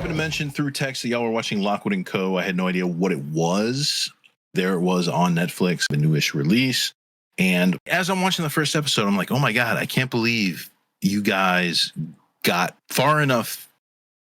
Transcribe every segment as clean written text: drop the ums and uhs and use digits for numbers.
happened to mention through text that y'all were watching Lockwood CO. I had no idea what it was. There it was on Netflix, the newish release. And as I'm watching the first episode, I'm like, oh my God, I can't believe you guys got far enough.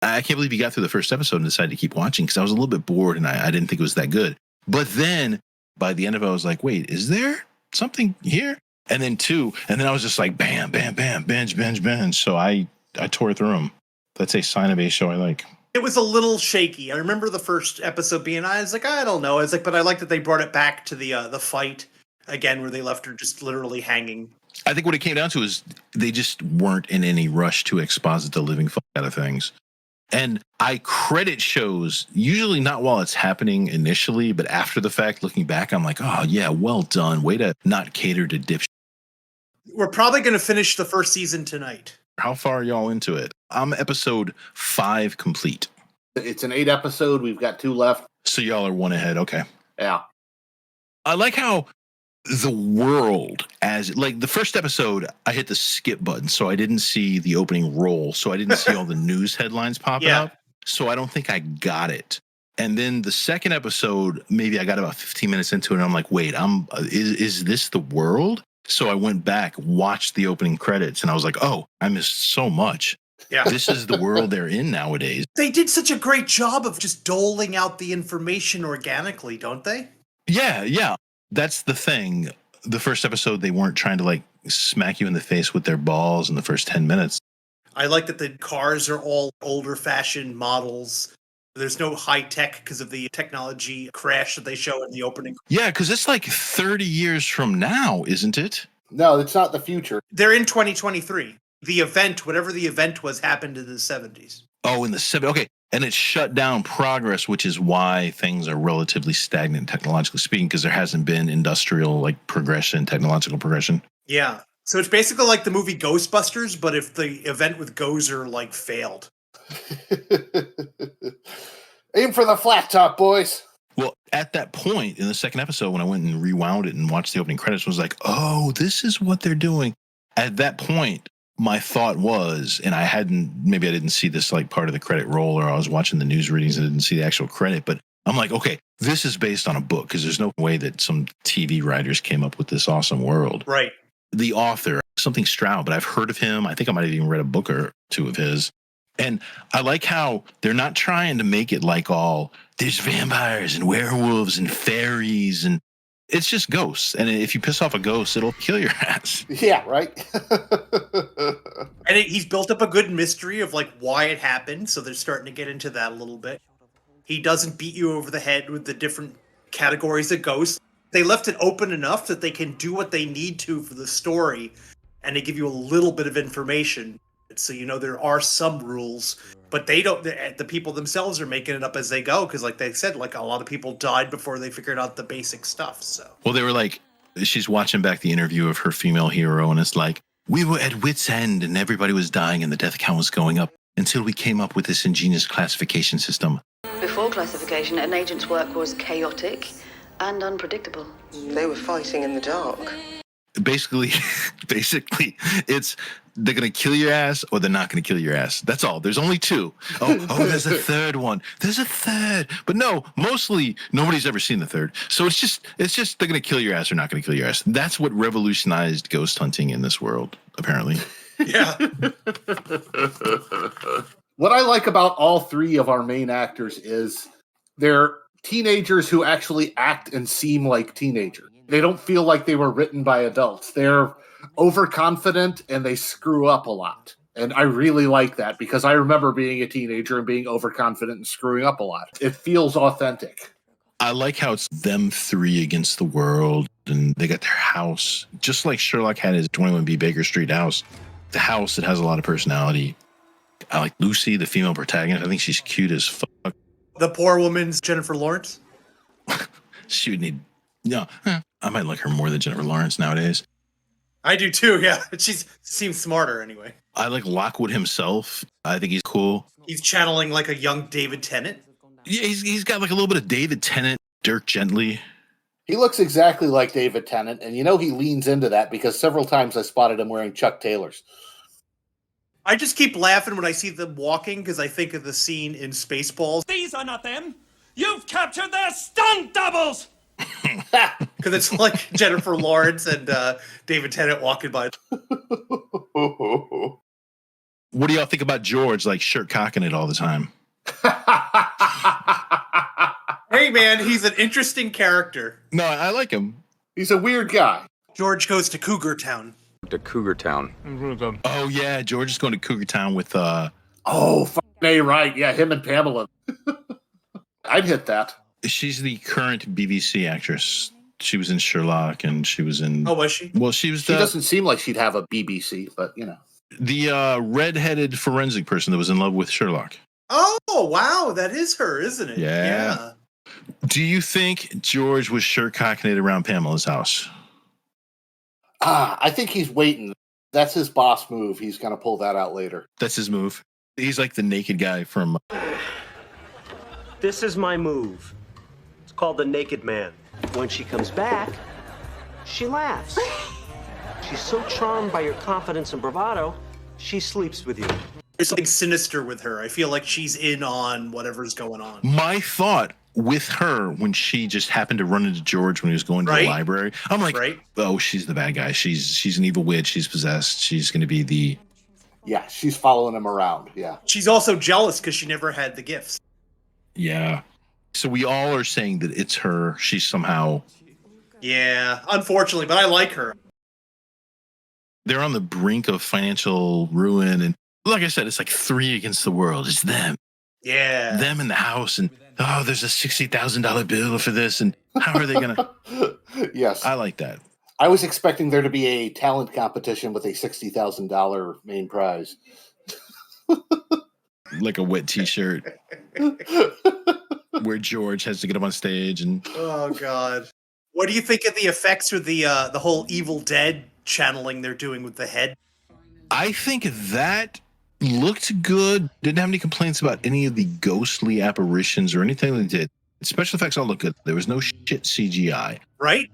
I can't believe you got through the first episode and decided to keep watching because I was a little bit bored and I didn't think it was that good. But then by the end of it, I was like, wait, is there something here? And then I was just like, bam, bam, bam, binge. So I tore through them. That's a sign of a show I like. It was a little shaky. I remember the first episode being, I was like, I don't know. It's like, but I like that they brought it back to the fight again, where they left her just literally hanging. I think what it came down to is they just weren't in any rush to exposit the living fuck out of things. And I credit shows, usually not while it's happening initially, but after the fact, looking back, I'm like, oh yeah, well done. Way to not cater to dipshit. We're probably going to finish the first season tonight. How far are y'all into it? I'm episode 5 complete. It's an 8 episode. We've got 2 left. So y'all are 1 ahead. Okay. Yeah. I like how the world, as like the first episode, I hit the skip button. So I didn't see the opening roll. So I didn't see all the news headlines popping up. So I don't think I got it. And then the second episode, maybe I got about 15 minutes into it. And I'm like, wait, is this the world? So I went back, watched the opening credits, and I was like, oh, I missed so much. Yeah. This is the world they're in nowadays. They did such a great job of just doling out the information organically, don't they? Yeah. That's the thing. The first episode, they weren't trying to like smack you in the face with their balls in the first 10 minutes. I like that the cars are all older fashioned models. There's no high tech because of the technology crash that they show in the opening. Yeah, because it's like 30 years from now, isn't it? No, it's not the future. They're in 2023. The event, whatever the event was, happened in the 70s. Oh, in the 70s. Okay. And it shut down progress, which is why things are relatively stagnant, technologically speaking, because there hasn't been industrial like progression, technological progression. Yeah. So it's basically like the movie Ghostbusters, but if the event with Gozer like failed. Aim for the flat top, boys. Well, at that point in the second episode, when I went and rewound it and watched the opening credits, I was like, oh, this is what they're doing. At that point, my thought was, and maybe I didn't see this like part of the credit roll, or I was watching the news readings and didn't see the actual credit, but I'm like, okay, this is based on a book because there's no way that some TV writers came up with this awesome world. Right. The author, something Stroud, but I've heard of him. I think I might have even read a book or 2 of his. And I like how they're not trying to make it like all there's vampires and werewolves and fairies and it's just ghosts. And if you piss off a ghost, it'll kill your ass. Yeah, right. And he's built up a good mystery of like why it happened. So they're starting to get into that a little bit. He doesn't beat you over the head with the different categories of ghosts. They left it open enough that they can do what they need to for the story. And they give you a little bit of information. So, there are some rules, but the people themselves are making it up as they go. Cause like they said, like a lot of people died before they figured out the basic stuff. So, well, they were like, she's watching back the interview of her female hero. And it's like, we were at wit's end and everybody was dying and the death count was going up until we came up with this ingenious classification system. Before classification, an agent's work was chaotic and unpredictable. They were fighting in the dark. Basically, it's they're going to kill your ass or they're not going to kill your ass. That's all. There's only 2. Oh, there's a third one. There's a third. But no, mostly nobody's ever seen the third. So it's just they're going to kill your ass or not going to kill your ass. That's what revolutionized ghost hunting in this world, apparently. Yeah. What I like about all 3 of our main actors is they're teenagers who actually act and seem like teenagers. They don't feel like they were written by adults. They're overconfident and they screw up a lot. And I really like that because I remember being a teenager and being overconfident and screwing up a lot. It feels authentic. I like how it's them 3 against the world and they got their house, just like Sherlock had his 21B Baker Street house. The house that has a lot of personality. I like Lucy, the female protagonist. I think she's cute as fuck. The poor woman's Jennifer Lawrence. She would need... No, I might like her more than Jennifer Lawrence nowadays. I do too, yeah. She seems smarter anyway. I like Lockwood himself. I think he's cool. He's channeling like a young David Tennant. Yeah, he's got like a little bit of David Tennant, Dirk Gently. He looks exactly like David Tennant, and he leans into that because several times I spotted him wearing Chuck Taylors. I just keep laughing when I see them walking because I think of the scene in Spaceballs. These are not them. You've captured their stunt doubles. Because it's like Jennifer Lawrence and David Tennant walking by. What do y'all think about George, like shirt cocking it all the time? Hey, man, he's an interesting character. No, I like him. He's a weird guy. George goes to Cougar Town. To Cougar Town. Oh, yeah, George is going to Cougar Town with... Oh, f***ing right. Yeah, him and Pamela. I'd hit that. She's the current BBC actress. She was in Sherlock, and she was in... Oh, was she? Well, she was She doesn't seem like she'd have a BBC, but, you know. the red-headed forensic person that was in love with Sherlock. Oh, wow, that is her, isn't it? Yeah. Do you think George was shirt cocking it around Pamela's house? I think he's waiting. That's his boss move. He's going to pull that out later. That's his move. He's like the naked guy from... This is my move. It's called the Naked Man. When she comes back, she laughs. She's so charmed by your confidence and bravado, she sleeps with you. There's something sinister with her. I feel like she's in on whatever's going on. My thought with her when she just happened to run into George when he was going to the library, I'm like, oh, she's the bad guy. She's an evil witch. She's possessed. She's going to be the... Yeah, she's following him around. Yeah. She's also jealous because she never had the gifts. Yeah. So we all are saying that it's her. She's somehow... Yeah, unfortunately, but I like her. They're on the brink of financial ruin. And like I said, it's like 3 against the world. It's them. Yeah. Them in the house. And, oh, there's a $60,000 bill for this. And how are they going to... Yes. I like that. I was expecting there to be a talent competition with a $60,000 main prize. Like a wet T-shirt where George has to get up on stage and... Oh, God. What do you think of the effects with the whole Evil Dead channeling they're doing with the head? I think that looked good. Didn't have any complaints about any of the ghostly apparitions or anything they did. Special effects all look good. There was no shit CGI. Right?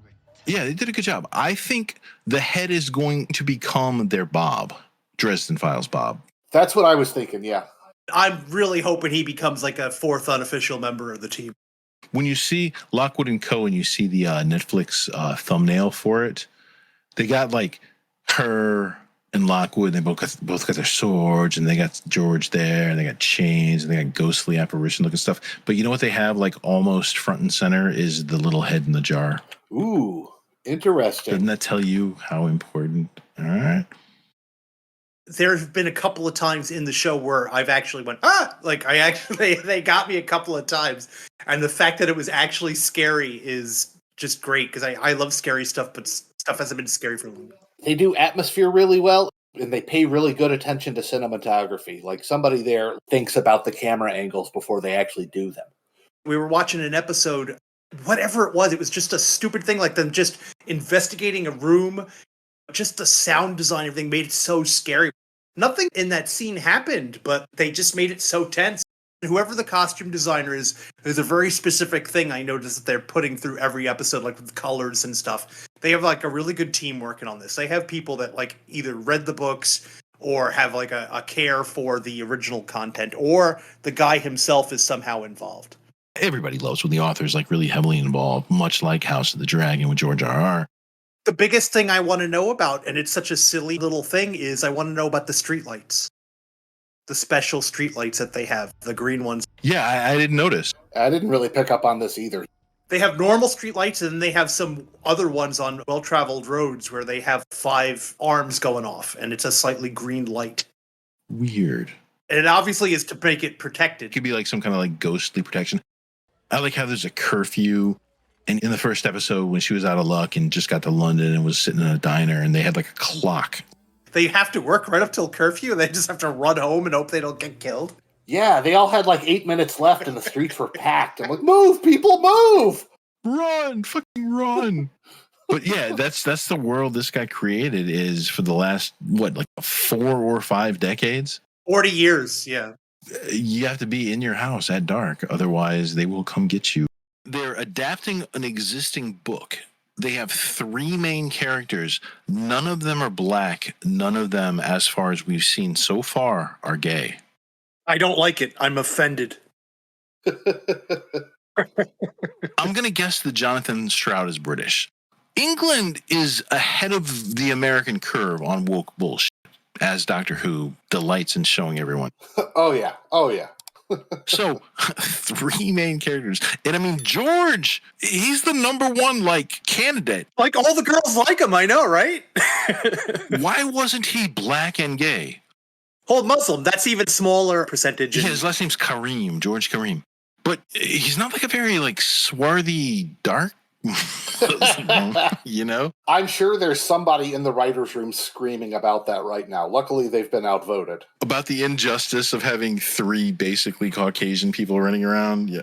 Yeah, they did a good job. I think the head is going to become their Bob. Dresden Files Bob. That's what I was thinking, yeah. I'm really hoping he becomes like a 4th unofficial member of the team. When you see Lockwood Co. and you see the Netflix thumbnail for it, they got like her and Lockwood. They both got their swords, and they got George there, and they got chains, and they got ghostly apparition looking stuff. But you know what they have like almost front and center is the little head in the jar. Ooh, interesting. Doesn't that tell you how important? All right. There have been a couple of times in the show where I've actually went, like they got me a couple of times. And the fact that it was actually scary is just great because I love scary stuff, but stuff hasn't been scary for long. They do atmosphere really well, and they pay really good attention to cinematography. Like somebody there thinks about the camera angles before they actually do them. We were watching an episode, whatever it was just a stupid thing, like them just investigating a room. Just the sound design, everything made it so scary. Nothing in that scene happened, but they just made it so tense. Whoever the costume designer is, there's a very specific thing I noticed that they're putting through every episode, like with colors and stuff. They have like a really good team working on this. They have people that like either read the books or have like a care for the original content, or the guy himself is somehow involved. Everybody loves when the author's like really heavily involved, much like House of the Dragon with George R.R. The biggest thing I want to know about, and it's such a silly little thing, is I want to know about the streetlights. The special streetlights that they have, the green ones. Yeah, I didn't notice. I didn't really pick up on this either. They have normal streetlights, and then they have some other ones on well-traveled roads where they have 5 arms going off, and it's a slightly green light. Weird. And it obviously is to make it protected. It could be like some kind of like ghostly protection. I like how there's a curfew. And in the first episode, when she was out of luck and just got to London and was sitting in a diner, and they had like a clock. They have to work right up till curfew, and they just have to run home and hope they don't get killed. Yeah, they all had like 8 minutes left and the streets were packed. I'm like, move, people, move! Run, fucking run. But yeah, that's the world this guy created is for the last, like 4 or 5 decades? 40 years, yeah. You have to be in your house at dark. Otherwise, they will come get you. They're adapting an existing book They have 3 main characters. None of them are black. None of them, as far as we've seen so far, are gay. I don't like it. I'm offended. I'm going to guess that Jonathan Stroud is British. England is ahead of the American curve on woke bullshit, as Doctor Who delights in showing everyone. Oh, yeah. Oh, yeah. So, 3 main characters. And I mean, George, he's the number 1, like, candidate. Like, all the girls like him, I know, right? Why wasn't he black and gay? Hold Muslim, that's even smaller percentage. Yeah, his last name's Kareem, George Kareem. But he's not like a very, like, swarthy, dark, you know? I'm sure there's somebody in the writer's room screaming about that right now. Luckily, they've been outvoted. About the injustice of having 3 basically Caucasian people running around. Yeah.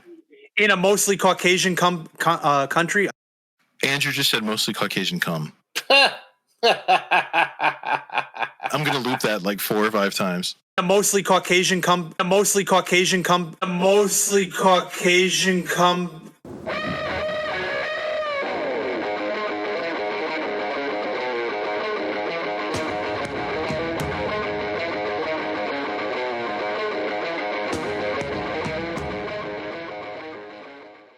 In a mostly Caucasian country. Andrew just said mostly Caucasian cum. I'm going to loop that like 4 or 5 times. A mostly Caucasian